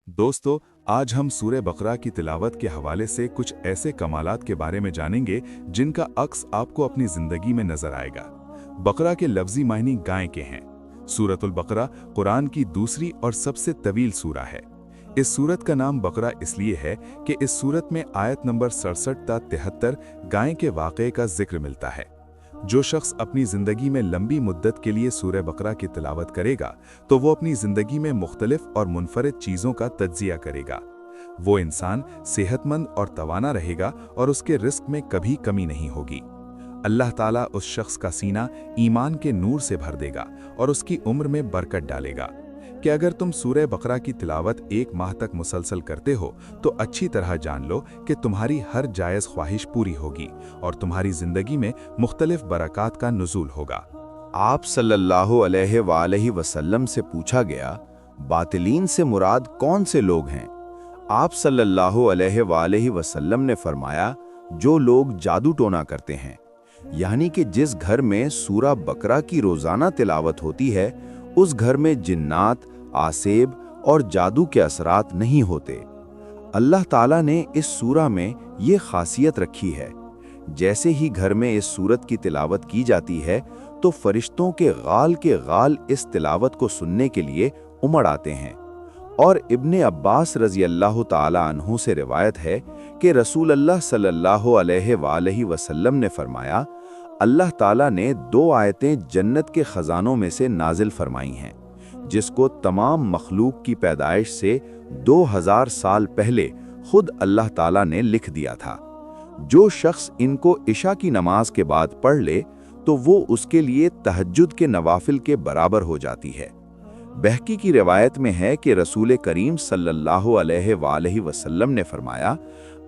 दोस्तों, आज हम सूरह बकरा की तिलावत के हवाले से कुछ ऐसे कमालात के बारे में जानेंगे जिनका अक्स आपको अपनी जिंदगी में नजर आएगा। बकरा के लफ्जी मायने गाय के हैं। सूरतुल बकरा कुरान की दूसरी और सबसे तवील सूरा है। इस सूरत का नाम बकरा इसलिए है कि इस सूरत में आयत नंबर 67 ता 73 गाय के वाक़े का जिक्र मिलता है। जो शख्स अपनी ज़िंदगी में लंबी मुद्दत के लिए सूरह बकरा की तिलावत करेगा तो वो अपनी ज़िंदगी में मुख्तलिफ और मुनफरिद चीज़ों का तज्जिया करेगा। वो इंसान सेहतमंद और तवाना रहेगा और उसके रिस्क में कभी कमी नहीं होगी। अल्लाह ताला उस शख्स का सीना ईमान के नूर से भर देगा और उसकी उम्र में बरकत डालेगा कि अगर तुम सूरह बकरा की तिलावत 1 माह तक मुसलसल करते हो तो अच्छी तरह जान लो कि तुम्हारी हर जायज़ ख्वाहिश पूरी होगी और तुम्हारी ज़िंदगी में मुख्तलिफ बरक़ात का नुज़ूल होगा। आप सल्लल्लाहु अलैहि वसल्लम से पूछा गया, बातिलीन से मुराद कौन से लोग हैं? आप सल्लल्लाहु अलैहि वसल्लम ने फरमाया, जो लोग जादू टोना करते हैं। यानी कि जिस घर में सूरा बकरा की रोज़ाना तिलावत होती है उस घर में जिन्नात, आसेब और जादू के असरात नहीं होते। अल्लाह ताला ने इस सूरा में ये खासियत रखी है, जैसे ही घर में इस सूरत की तिलावत की जाती है तो फरिश्तों के गाल इस तिलावत को सुनने के लिए उमड़ आते हैं। और इब्ने अब्बास रज़ी अल्लाह ताला अन्हु से रिवायत है कि रसूल अल्लाह सल्लल्लाहु अलैहि वसल्लम ने फरमाया, अल्लाह ताला ने 2 आयतें जन्नत के खजानों में से नाजिल फरमाई हैं, जिसको तमाम मखलूक की पैदाइश से 2000 साल पहले खुद अल्लाह ताला ने लिख दिया था। जो शख्स इनको इशा की नमाज के बाद पढ़ ले तो वो उसके लिए तहज्जुद के नवाफिल के बराबर हो जाती है। बहकी की रिवायत में है कि रसूल करीम सल्लल्लाहु अलैहि वसल्लम ने फरमाया,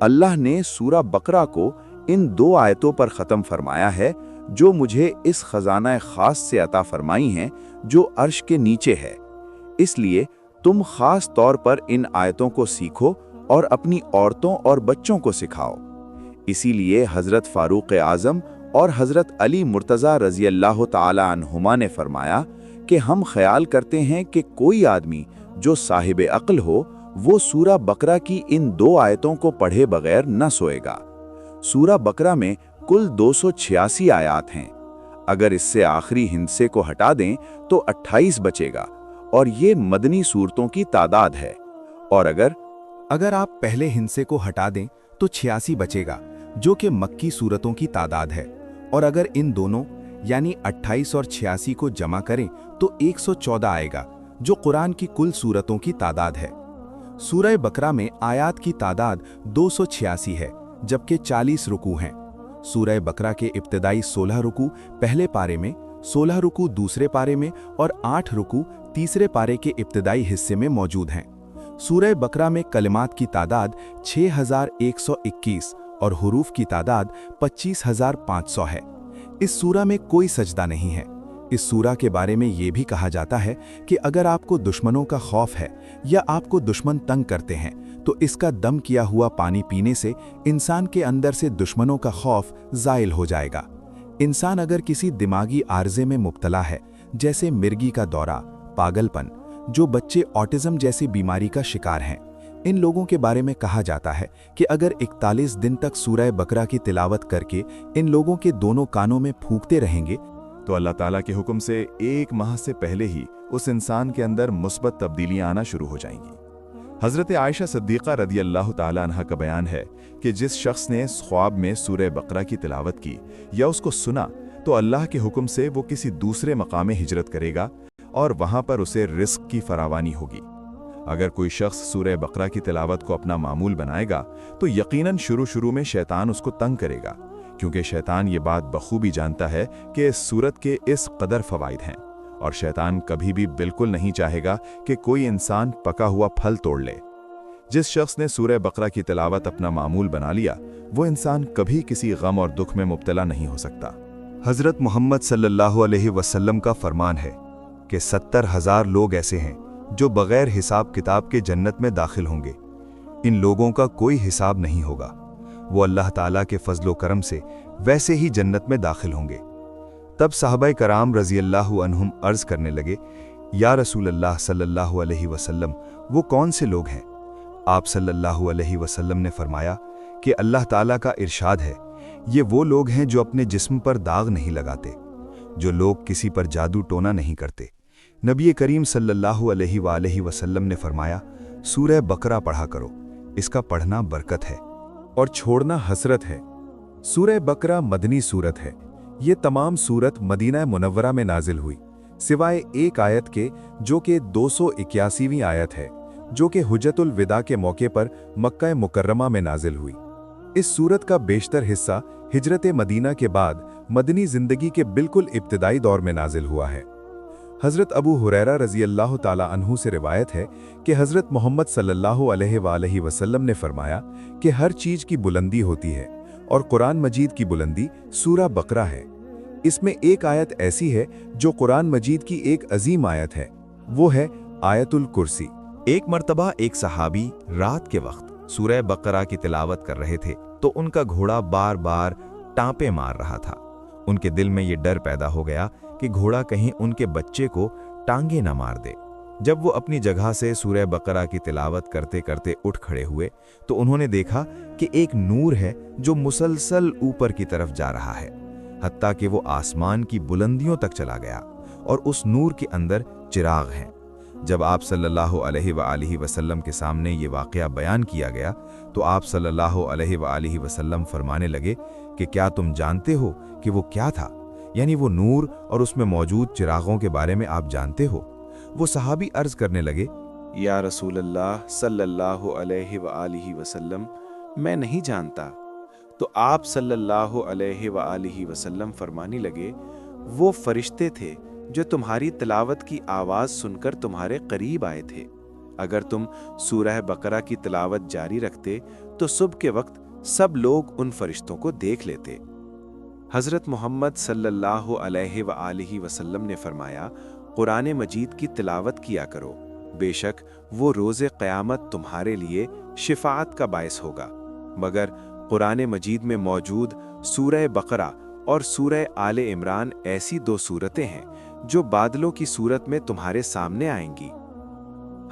अल्लाह ने सूरा बकरा को इन 2 आयतों पर ख़त्म फरमाया है जो मुझे इस खजाना खास से अता फरमाई हैं जो अर्श के नीचे है। इसलिए तुम खास तौर पर इन आयतों को सीखो और अपनी औरतों और बच्चों को सिखाओ। इसीलिए हज़रत फ़ारूक आज़म और हज़रत अली मुर्तज़ा रज़ी अल्लाह ताला अन्हुमा ने फरमाया कि हम ख्याल करते हैं कि कोई आदमी जो साहिब अक्ल हो वो सूरा बकरा की इन 2 आयतों को पढ़े बगैर न सोएगा। सूरा बकरा में कुल 286 आयात हैं। अगर इससे आखिरी हिस्से को हटा दें तो 28 बचेगा और ये मदनी सूरतों की तादाद है। और अगर आप पहले हिस्से को हटा दें तो 86 बचेगा जो कि मक्की सूरतों की तादाद है। और अगर इन दोनों यानी 28 और 86 को जमा करें तो 114 आएगा जो कुरान की कुल सूरतों की तादाद है। सूरह बकरा में आयात की तादाद 286 है जबकि 40 रुकू हैं। सूरह बकरा के इब्तिदाई 16 रुकू पहले पारे में, 16 रुकू दूसरे पारे में और 8 रुकू तीसरे पारे के इब्तिदाई हिस्से में मौजूद हैं। सूरह बकरा में कलिमात की तादाद 6121 और हुरूफ की तादाद 25500 है। इस सूरा में कोई सजदा नहीं है। इस सूरा के बारे में ये भी कहा जाता है कि अगर आपको दुश्मनों का खौफ है या आपको दुश्मन तंग करते हैं तो इसका दम किया हुआ पानी पीने से इंसान के अंदर से दुश्मनों का खौफ ज़ाइल हो जाएगा। इंसान अगर किसी दिमागी आर्जे में मुब्तला है जैसे मिर्गी का दौरा, पागलपन, जो बच्चे ऑटिज़म जैसी बीमारी का शिकार हैं, इन लोगों के बारे में कहा जाता है कि अगर 41 दिन तक सूरह बकरा की तिलावत करके इन लोगों के दोनों कानों में फूंकते रहेंगे तो अल्लाह ताला के हुक्म से 1 माह से पहले ही उस इंसान के अंदर मुस्बत तब्दीलियां आना शुरू हो जाएंगी। हज़रत आयशा सिद्दीक़ा रज़ी अल्लाह ताला अन्हा का बयान है कि जिस शख्स ने ख्वाब में सूरह बकरा की तिलावत की या उसको सुना तो अल्लाह के हुक्म से वो किसी दूसरे मकाम हिजरत करेगा और वहाँ पर उसे रिस्क की फरावानी होगी। अगर कोई शख्स सूरह बकरा की तिलावत को अपना मामूल बनाएगा तो यकीनन शुरू में शैतान उसको तंग करेगा, क्योंकि शैतान ये बात बखूबी जानता है कि इस सूरत के इस कदर फ़वाइद हैं और शैतान कभी भी बिल्कुल नहीं चाहेगा कि कोई इंसान पका हुआ फल तोड़ ले। जिस शख्स ने सूरह बकरा की तिलावत अपना मामूल बना लिया वो इंसान कभी किसी गम और दुख में मुब्तला नहीं हो सकता। हज़रत मोहम्मद सल्लल्लाहु अलैहि वसल्लम का फरमान है कि 70,000 लोग ऐसे हैं जो बग़ैर हिसाब किताब के जन्नत में दाखिल होंगे। इन लोगों का कोई हिसाब नहीं होगा। वो अल्लाह ताला के फजलो करम से वैसे ही जन्नत में दाखिल होंगे। तब सहाबाए कराम रज़ी अल्लाहु अन्हुम अर्ज़ करने लगे, या रसूल अल्लाह सल्लल्लाहु अलैहि वसल्लम, वो कौन से लोग हैं? आप सल्लल्लाहु अलैहि वसल्लम ने फरमाया कि अल्लाह ताला का इरशाद है, ये वो लोग हैं जो अपने जिस्म पर दाग नहीं लगाते, जो लोग किसी पर जादू टोना नहीं करते। नबी करीम सल्लल्लाहु अलैहि वसल्लम ने फरमाया, सूरह बकरा पढ़ा करो, इसका पढ़ना बरकत है और छोड़ना हसरत है। सूरह बकरा मदनी सूरत है। ये तमाम सूरत मदीना मुनव्वरा में नाजिल हुई, सिवाय एक आयत के जो कि 281वीं आयत है, जो कि हुज्जतुल विदा के मौके पर मक्का मुकर्रमा में नाजिल हुई। इस सूरत का बेशतर हिस्सा हिजरत मदीना के बाद मदनी जिंदगी के बिल्कुल इब्तिदाई दौर में नाजिल हुआ है। हज़रत अबू हुरैरा रज़ी अल्लाह ताला अन्हु से रिवायत है कि हज़रत मोहम्मद सल्लल्लाहु अलैहि वसल्लम ने फरमाया कि हर चीज़ की बुलंदी होती है और कुरान मजीद की बुलंदी सूरह बकरा है। इसमें एक आयत ऐसी है जो कुरान मजीद की एक अजीम आयत है, वो है आयतुल कुर्सी। एक मर्तबा एक सहाबी रात के वक्त सूरह बकरा की तिलावत कर रहे थे तो उनका घोड़ा बार बार टांपे मार रहा था। उनके दिल में ये डर पैदा हो गया कि घोड़ा कहीं उनके बच्चे को टांगे न मार दे। जब वो अपनी जगह से सूरह बकरा की तिलावत करते करते उठ खड़े हुए तो उन्होंने देखा कि एक नूर है जो मुसलसल ऊपर की तरफ जा रहा है, हत्ता कि वो आसमान की बुलंदियों तक चला गया और उस नूर के अंदर चिराग हैं। जब आप सल्लल्लाहु अलैहि वसल्लम के सामने ये वाक़या बयान किया गया तो आप सल्लल्लाहु अलैहि वसल्लम फरमाने लगे कि क्या तुम जानते हो कि वो क्या था, यानी वो नूर और उसमें मौजूद चिरागों के बारे में आप जानते हो? वो सहाबी अर्ज करने लगे, या रसूल अल्लाह सल्लल्लाहु अलैहि वसल्लम, मैं नहीं जानता। तो आप सल्लल्लाहु अलैहि वसल्लम फरमाने लगे, वो फरिश्ते थे जो तुम्हारी तिलावत की आवाज़ सुनकर तुम्हारे करीब आए थे। अगर तुम सूरह बकरा की तिलावत जारी रखते तो सुबह के वक्त सब लोग उन फरिश्तों को देख लेते। हज़रत मोहम्मद सल्लल्लाहु अलैहि वसल्लम ने फरमाया, कुरान मजीद की तिलावत किया करो, बेशक वो रोज़े क़यामत तुम्हारे लिए शिफाअत का बायस होगा। मगर कुरान मजीद में मौजूद सूरह बकरा और सूरह आले इमरान ऐसी दो सूरतें हैं जो बादलों की सूरत में तुम्हारे सामने आएंगी।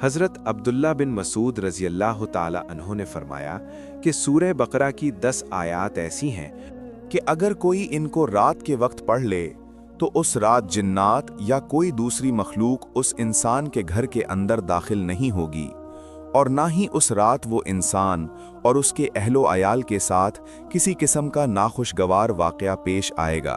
हज़रत अब्दुल्ला बिन मसूद रज़ी अल्लाह ताला अन्हु ने फरमाया कि सूरह बकरा की 10 आयात ऐसी हैं कि अगर कोई इनको रात के वक्त पढ़ ले तो उस रात जिन्नात या कोई दूसरी मखलूक उस इंसान के घर के अंदर दाखिल नहीं होगी, और ना ही उस रात वो इंसान और उसके अहलो अयाल के साथ किसी किस्म का नाखुशगवार वाक़या पेश आएगा।